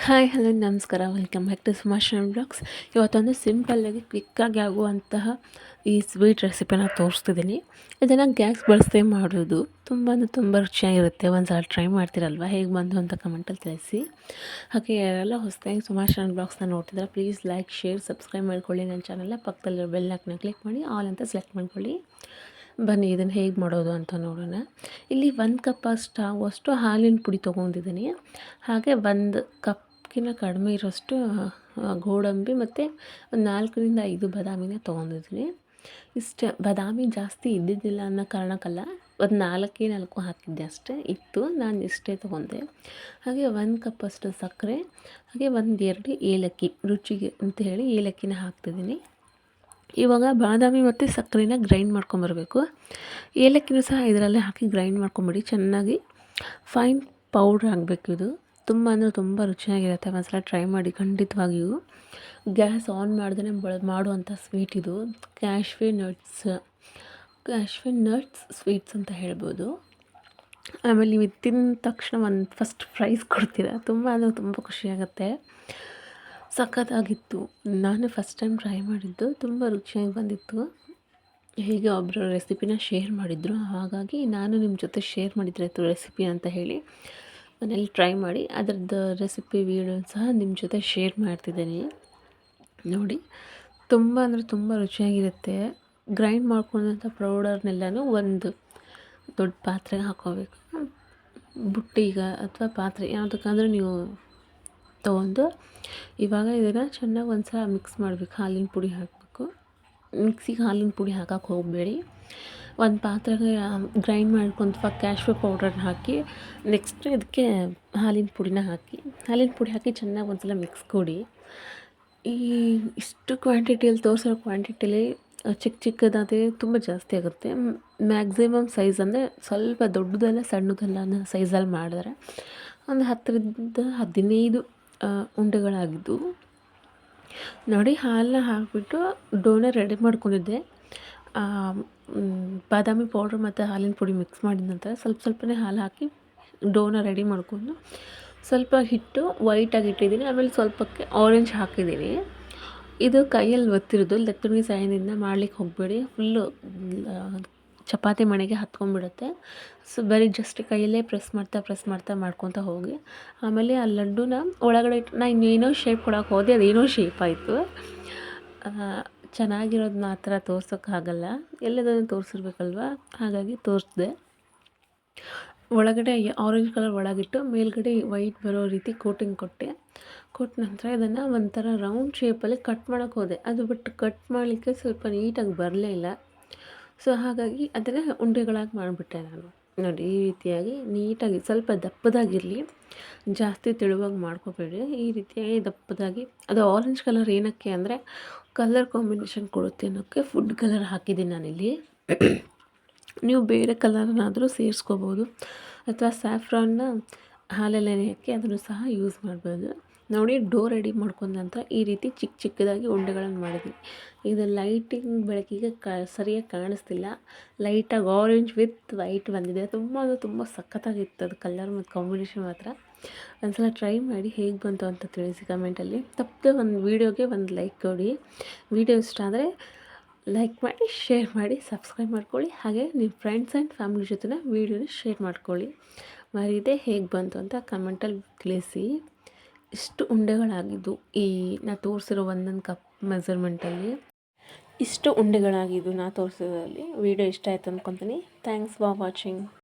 Hi hello ನಮಸ್ಕಾರ, welcome back to ಸುಮಾಶ್ರಮ್ blogs. ಇವತ್ತೊಂದು ಸಿಂಪಲ್ಲಾಗಿ ಕ್ವಿಕ್ಕಾಗಿ ಆಗುವಂತಹ ಈ ಸ್ವೀಟ್ ರೆಸಿಪಿನ ತೋರಿಸ್ತಿದ್ದೀನಿ. ಇದನ್ನು ಗ್ಯಾಸ್ ಬಳಸದೆ ಮಾಡೋದು ತುಂಬ ರುಚಿಯಾಗಿರುತ್ತೆ. ಒಂದು ಸಲ ಟ್ರೈ ಮಾಡ್ತೀರಲ್ವ, ಹೇಗೆ ಬಂದು ಅಂತ ಕಮೆಂಟಲ್ಲಿ ತಿಳಿಸಿ. ಹಾಗೆ ಯಾರೆಲ್ಲ ಹೊಸದಾಗಿ ಸುಮಾಶ್ರಮ್ ಬ್ಲಾಗ್ಸ್ನ ನೋಡ್ತಿದ್ದಾರೆ, ಪ್ಲೀಸ್ ಲೈಕ್, ಶೇರ್, ಸಬ್ಸ್ಕ್ರೈಬ್ ಮಾಡ್ಕೊಳ್ಳಿ. ನನ್ನ ಚಾನಲ್ನ ಪಕ್ಕದಲ್ಲಿರೋ ಬೆಲ್ ಐಕಾನ್ನ ಕ್ಲಿಕ್ ಮಾಡಿ ಆಲ್ ಅಂತ ಸೆಲೆಕ್ಟ್ ಮಾಡ್ಕೊಳ್ಳಿ. ಬನ್ನಿ ಇದನ್ನು ಹೇಗೆ ಮಾಡೋದು ಅಂತ ನೋಡೋಣ. ಇಲ್ಲಿ 1 ಕಪ್ ಆಗುವಷ್ಟು ಹಾಲಿನ ಪುಡಿ ತೊಗೊಂಡಿದ್ದೀನಿ. ಹಾಗೆ 1 ಕಪ್ಗಿಂತ ಕಡಿಮೆ ಇರೋಷ್ಟು ಗೋಡಂಬಿ ಮತ್ತು ಒಂದು 4ರಿಂದ 5 ಬಾದಾಮಿನ ತೊಗೊಂಡಿದ್ದೀನಿ. ಇಷ್ಟೇ, ಬಾದಾಮಿ ಜಾಸ್ತಿ ಇದ್ದಿದ್ದಿಲ್ಲ ಅನ್ನೋ ಕಾರಣಕ್ಕಲ್ಲ, ಒಂದು 4 ಹಾಕಿದ್ದೆ ಅಷ್ಟೇ ಇತ್ತು, ನಾನು ಇಷ್ಟೇ ತೊಗೊಂಡೆ. ಹಾಗೆ 1 ಕಪ್ಪಷ್ಟು ಸಕ್ಕರೆ, ಹಾಗೆ 1-2 ಏಲಕ್ಕಿ, ರುಚಿಗೆ ಅಂತ ಹೇಳಿ ಏಲಕ್ಕಿನ ಹಾಕ್ತಿದ್ದೀನಿ. ಇವಾಗ ಬಾದಾಮಿ ಮತ್ತು ಸಕ್ಕರೆನ ಗ್ರೈಂಡ್ ಮಾಡ್ಕೊಂಬರ್ಬೇಕು. ಏಲಕ್ಕಿನೂ ಸಹ ಇದರಲ್ಲೇ ಹಾಕಿ ಗ್ರೈಂಡ್ ಮಾಡ್ಕೊಂಬಿಡಿ. ಚೆನ್ನಾಗಿ ಫೈನ್ ಪೌಡ್ರ್ ಆಗಬೇಕು. ಇದು ತುಂಬ ಅಂದರೆ ತುಂಬ ರುಚಿಯಾಗಿರುತ್ತೆ. ಒಂದ್ಸಲ ಟ್ರೈ ಮಾಡಿ ಖಂಡಿತವಾಗಿಯೂ. ಗ್ಯಾಸ್ ಆನ್ ಮಾಡ್ದೇ ಮಾಡುವಂಥ ಸ್ವೀಟ್ ಇದು. ಕ್ಯಾಶ್ಯೂ ನಟ್ಸ್ ಸ್ವೀಟ್ಸ್ ಅಂತ ಹೇಳ್ಬೋದು. ಆಮೇಲೆ ನೀವು ಇದು ತಿಂದ ತಕ್ಷಣ ಫಸ್ಟ್ ಪ್ರೈಸ್ ಕೊಡ್ತೀರಾ. ತುಂಬ ಅಂದರೆ ತುಂಬ ಖುಷಿಯಾಗುತ್ತೆ. ಸಖತ್ತಾಗಿತ್ತು. ನಾನು ಫಸ್ಟ್ ಟೈಮ್ ಟ್ರೈ ಮಾಡಿದ್ದು, ತುಂಬ ರುಚಿಯಾಗಿ ಬಂದಿತ್ತು. ಹೀಗೆ ಒಬ್ಬರು ರೆಸಿಪಿನ ಶೇರ್ ಮಾಡಿದರು, ಹಾಗಾಗಿ ನಾನು ನಿಮ್ಮ ಜೊತೆ ಶೇರ್ ಮಾಡಿದರೆ ಇತ್ತು ರೆಸಿಪಿ ಅಂತ ಹೇಳಿ ಮನೇಲಿ ಟ್ರೈ ಮಾಡಿ ಅದರದ್ದು ರೆಸಿಪಿ ವೀಡಿಯೋ ಸಹ ನಿಮ್ಮ ಜೊತೆ ಶೇರ್ ಮಾಡ್ತಿದ್ದೀನಿ. ನೋಡಿ, ತುಂಬ ಅಂದರೆ ತುಂಬ ರುಚಿಯಾಗಿರುತ್ತೆ. ಗ್ರೈಂಡ್ ಮಾಡ್ಕೊಂಡಂಥ ಪೌಡರ್ನೆಲ್ಲನೂ ಒಂದು ದೊಡ್ಡ ಪಾತ್ರೆಗೆ ಹಾಕ್ಕೋಬೇಕು. ಬುಟ್ಟಿಗೆ ಅಥವಾ ಪಾತ್ರೆ ಯಾವುದಕ್ಕಾದ್ರೂ ನೀವು ತೊಗೊಂಡು ಇವಾಗ ಇದನ್ನು ಚೆನ್ನಾಗಿ ಒಂದು ಸಲ ಮಿಕ್ಸ್ ಮಾಡಬೇಕು. ಹಾಲಿನ ಪುಡಿ ಹಾಕಬೇಕು. ಮಿಕ್ಸಿಗೆ ಹಾಲಿನ ಪುಡಿ ಹಾಕಕ್ಕೆ ಹೋಗಬೇಡಿ. ಒಂದು ಪಾತ್ರೆಗೆ ಗ್ರೈಂಡ್ ಮಾಡ್ಕೊಂಡು ಕ್ಯಾಶ್ಯೂ ಪೌಡರ್ನ ಹಾಕಿ, ನೆಕ್ಸ್ಟ್ ಇದಕ್ಕೆ ಹಾಲಿನ ಪುಡಿನ ಹಾಕಿ ಚೆನ್ನಾಗಿ ಒಂದು ಸಲ ಮಿಕ್ಸ್ ಕೊಡಿ. ಇಷ್ಟು ಕ್ವಾಂಟಿಟಿಯಲ್ಲಿ ತೋರಿಸಿರೋ ಕ್ವಾಂಟಿಟಿಲಿ ಚಿಕ್ಕದಾದರೆ ತುಂಬ ಜಾಸ್ತಿ ಆಗುತ್ತೆ. ಮ್ಯಾಕ್ಸಿಮಮ್ ಸೈಜ್ ಅಂದರೆ ಸ್ವಲ್ಪ ದೊಡ್ಡದಲ್ಲ ಸಣ್ಣದಲ್ಲ ಅನ್ನೋ ಸೈಜಲ್ಲಿ ಮಾಡಿದ್ರೆ ಒಂದು 10ರಿಂದ 15 ಉಂಡೆಗಳಾಗಿದ್ದು. ನೋಡಿ, ಹಾಲನ್ನ ಹಾಕಿಬಿಟ್ಟು ಡೋನ ರೆಡಿ ಮಾಡ್ಕೊಂಡಿದ್ದೆ. ಬಾದಾಮಿ ಪೌಡ್ರ್ ಮತ್ತು ಹಾಲಿನ ಪುಡಿ ಮಿಕ್ಸ್ ಮಾಡಿದ ನಂತರ ಸ್ವಲ್ಪನೇ ಹಾಲು ಹಾಕಿ ಡೋನ ರೆಡಿ ಮಾಡಿಕೊಂಡು, ಸ್ವಲ್ಪ ಹಿಟ್ಟು ವೈಟಾಗಿ ಇಟ್ಟಿದ್ದೀನಿ. ಆಮೇಲೆ ಸ್ವಲ್ಪಕ್ಕೆ ಆರೆಂಜ್ ಹಾಕಿದ್ದೀನಿ. ಇದು ಕೈಯಲ್ಲಿ ಒತ್ತಿರೋದು, ಲತ್ತುಣಿಗೆ ಸಹಾಯದಿಂದ ಮಾಡ್ಲಿಕ್ಕೆ ಹೋಗಬೇಡಿ. ಫುಲ್ಲು ಚಪಾತಿ ಮಣೆಗೆ ಹತ್ಕೊಂಡ್ಬಿಡುತ್ತೆ. ಸೊ ಬರೀ ಜಸ್ಟ್ ಕೈಯಲ್ಲೇ ಪ್ರೆಸ್ ಮಾಡ್ತಾ ಮಾಡ್ಕೊತಾ ಹೋಗಿ. ಆಮೇಲೆ ಆ ಲಡ್ಡುನ ಒಳಗಡೆ ನಾನು ಇನ್ನೇನೋ ಶೇಪ್ ಕೊಡೋಕೆ ಹೋದೆ, ಅದೇನೋ ಶೇಪ್ ಆಯಿತು. ಚೆನ್ನಾಗಿರೋದನ್ನ ಆ ಥರ ತೋರ್ಸೋಕ್ಕಾಗಲ್ಲ, ಎಲ್ಲದನ್ನು ತೋರಿಸಿರ್ಬೇಕಲ್ವ, ಹಾಗಾಗಿ ತೋರಿಸ್ದೆ. ಒಳಗಡೆ ಆರೆಂಜ್ ಕಲರ್ ಒಳಗಿಟ್ಟು ಮೇಲ್ಗಡೆ ವೈಟ್ ಬರೋ ರೀತಿ ಕೋಟಿಂಗ್ ಕೊಟ್ಟ ನಂತರ ಇದನ್ನು ಒಂಥರ ರೌಂಡ್ ಶೇಪಲ್ಲಿ ಕಟ್ ಮಾಡೋಕ್ಕೆ ಹೋದೆ. ಅದು ಬಟ್ ಕಟ್ ಮಾಡಲಿಕ್ಕೆ ಸ್ವಲ್ಪ ನೀಟಾಗಿ ಬರಲೇ ಇಲ್ಲ. ಸೊ ಹಾಗಾಗಿ ಅದನ್ನು ಉಂಡೆಗಳಾಗಿ ಮಾಡಿಬಿಟ್ಟೆ ನಾನು. ನೋಡಿ, ಈ ರೀತಿಯಾಗಿ ನೀಟಾಗಿ ಸ್ವಲ್ಪ ದಪ್ಪದಾಗಿರಲಿ, ಜಾಸ್ತಿ ತೆಳುವಾಗಿ ಮಾಡ್ಕೋಬೇಡಿ. ಈ ರೀತಿಯಾಗಿ ದಪ್ಪದಾಗಿ, ಅದು ಆರೆಂಜ್ ಕಲರ್ ಏನಕ್ಕೆ ಅಂದರೆ ಕಲರ್ ಕಾಂಬಿನೇಷನ್ ಕೊಡುತ್ತೆ ಅನ್ನೋಕ್ಕೆ ಫುಡ್ ಕಲರ್ ಹಾಕಿದ್ದೀನಿ ನಾನಿಲ್ಲಿ. ನೀವು ಬೇರೆ ಕಲರ್ನಾದರೂ ಸೇರಿಸ್ಕೋಬೋದು, ಅಥವಾ ಸ್ಯಾಫ್ರಾನ್ನ ಹಾಲಲ್ಲಿ ಹಾಕಿ ಅದನ್ನು ಸಹ ಯೂಸ್ ಮಾಡ್ಬೋದು. ನೋಡಿ, ಡೋ ರೆಡಿ ಮಾಡ್ಕೊಂಡ ನಂತರ ಈ ರೀತಿ ಚಿಕ್ಕದಾಗಿ ಉಂಡೆಗಳನ್ನು ಮಾಡಿದ್ವಿ. ಇದು ಲೈಟಿಂಗ್ ಬೆಳಕಿಗೆ ಸರಿಯಾಗಿ ಕಾಣಿಸ್ತಿಲ್ಲ. ಲೈಟಾಗಿ ಆರೆಂಜ್ ವಿತ್ ವೈಟ್ ಬಂದಿದೆ. ತುಂಬ ಅಂದರೆ ತುಂಬ ಸಖತ್ತಾಗಿತ್ತು ಅದು ಕಲರ್ ಮತ್ತು ಕಾಂಬಿನೇಷನ್ ಮಾತ್ರ. ಒಂದ್ಸಲ ಟ್ರೈ ಮಾಡಿ ಹೇಗೆ ಬಂತು ಅಂತ ತಿಳಿಸಿ ಕಮೆಂಟಲ್ಲಿ. ತಪ್ಪದೆ ಒಂದು ವೀಡಿಯೋಗೆ ಒಂದು ಲೈಕ್ ಕೊಡಿ. ವೀಡಿಯೋ ಇಷ್ಟ ಆದರೆ ಲೈಕ್ ಮಾಡಿ, ಶೇರ್ ಮಾಡಿ, ಸಬ್ಸ್ಕ್ರೈಬ್ ಮಾಡ್ಕೊಳ್ಳಿ. ಹಾಗೆ ನಿಮ್ಮ ಫ್ರೆಂಡ್ಸ್ ಆ್ಯಂಡ್ ಫ್ಯಾಮಿಲಿ ಜೊತೆ ವೀಡಿಯೋನ ಶೇರ್ ಮಾಡ್ಕೊಳ್ಳಿ. ಮರೀದೆ ಹೇಗೆ ಬಂತು ಅಂತ ಕಮೆಂಟಲ್ಲಿ ತಿಳಿಸಿ. ಇಷ್ಟು ಉಂಡೆಗಳಾಗಿದ್ದು ನಾ ತೋರಿಸಿರೋ 1 ಕಪ್ ಮೆಜರ್ಮೆಂಟಲ್ಲಿ ಇಷ್ಟು ಉಂಡೆಗಳಾಗಿದ್ದು ನಾ ತೋರಿಸಿರೋದ್ರಲ್ಲಿ. ವೀಡಿಯೋ ಇಷ್ಟ ಆಯಿತು ಅಂದ್ಕೊತೀನಿ. Thanks for watching.